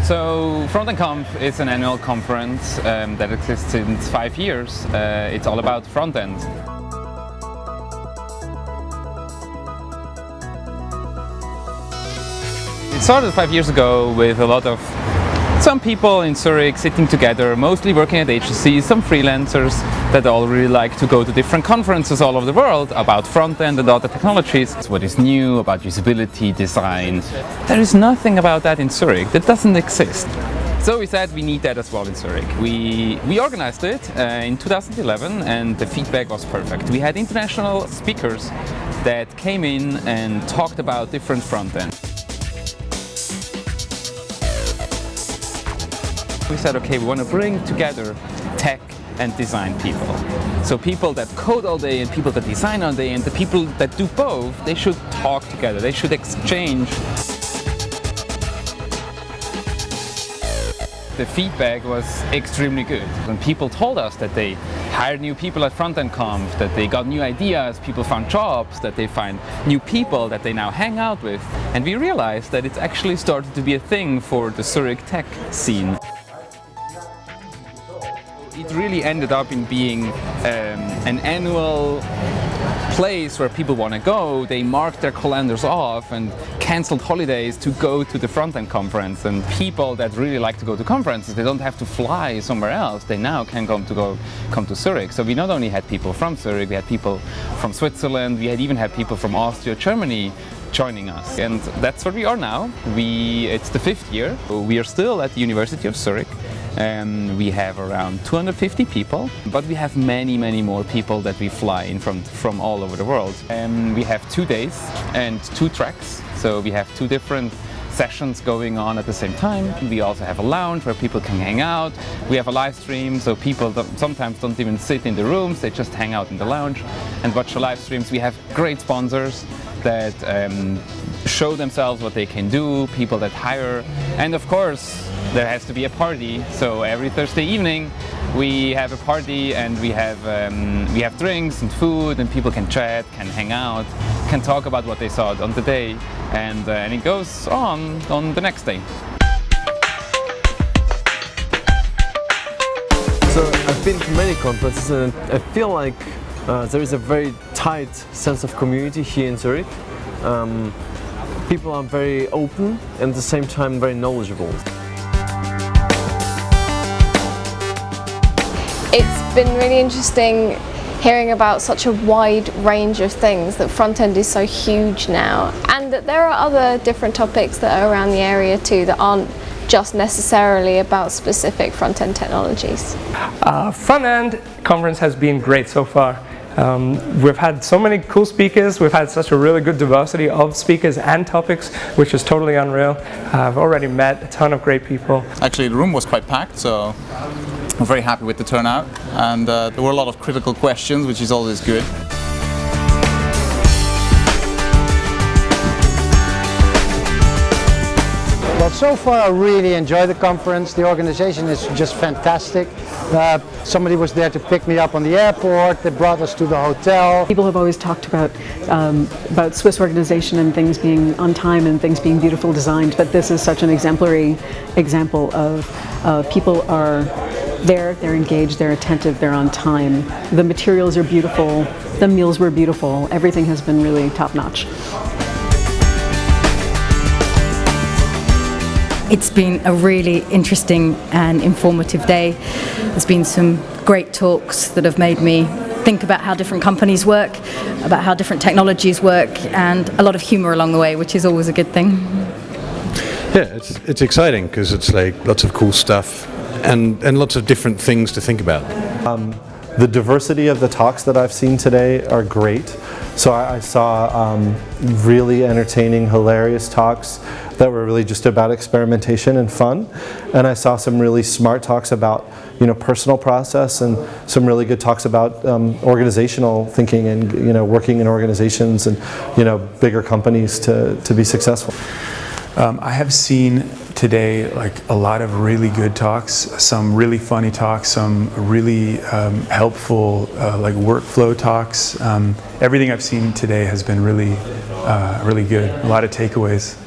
So Frontend Conf is an annual conference that exists since 5 years. It's all about frontend. It started 5 years ago with a lot of some people in Zurich sitting together, mostly working at agencies, some freelancers that all really like to go to different conferences all over the world about front-end and other technologies. What is new about usability, design. There is nothing about that in Zurich. That doesn't exist. So we said we need that as well in Zurich. We organized it in 2011 and the feedback was perfect. We had international speakers that came in and talked about different front-end. We said, okay, we want to bring together tech and design people. So people that code all day and people that design all day and the people that do both, they should talk together, they should exchange. The feedback was extremely good. When people told us that they hired new people at Frontend Conf, that they got new ideas, people found jobs, that they find new people that they now hang out with. And we realized that it's actually started to be a thing for the Zurich tech scene. It really ended up in being an annual place where people want to go. They marked their calendars off and cancelled holidays to go to the Frontend conference. And people that really like to go to conferences, they don't have to fly somewhere else. They now can come to Zurich. So we not only had people from Zurich, we had people from Switzerland, we had even had people from Austria, Germany joining us. And that's where we are now. It's the 5th year. We are still at the University of Zurich. We have around 250 people, but we have many more people that we fly in from all over the world. We have 2 days and 2 tracks, so we have 2 different sessions going on at the same time. We also have a lounge where people can hang out. We have a live stream, so people sometimes don't even sit in the rooms, they just hang out in the lounge and watch the live streams. We have great sponsors that show themselves what they can do, people that hire, and of course there has to be a party. So every Thursday evening we have a party and we have drinks and food and people can chat, can hang out, can talk about what they saw on the day, and it goes on the next day. So I've been to many conferences and I feel like there is a very tight sense of community here in Zurich. People are very open and at the same time very knowledgeable. It's been really interesting hearing about such a wide range of things, that front-end is so huge now, and that there are other different topics that are around the area too that aren't just necessarily about specific front-end technologies. Front-end conference has been great so far. We've had so many cool speakers, we've had such a really good diversity of speakers and topics, which is totally unreal. I've already met a ton of great people. Actually the room was quite packed, so I'm very happy with the turnout, and there were a lot of critical questions, which is always good. Well, so far I really enjoyed the conference. The organization is just fantastic. Somebody was there to pick me up on the airport. They brought us to the hotel. People have always talked about Swiss organization and things being on time and things being beautifully designed, but this is such an exemplary example of people are there, they're engaged, they're attentive, they're on time. The materials are beautiful, the meals were beautiful, everything has been really top-notch. It's been a really interesting and informative day. There's been some great talks that have made me think about how different companies work, about how different technologies work, and a lot of humor along the way, which is always a good thing. Yeah, it's exciting because it's like lots of cool stuff and lots of different things to think about. The diversity of the talks that I've seen today are great. So I saw really entertaining, hilarious talks that were really just about experimentation and fun. And I saw some really smart talks about, personal process, and some really good talks about organizational thinking and, working in organizations and, bigger companies to be successful. I have seen today a lot of really good talks, some really funny talks, some really helpful workflow talks. Everything I've seen today has been really good. A lot of takeaways.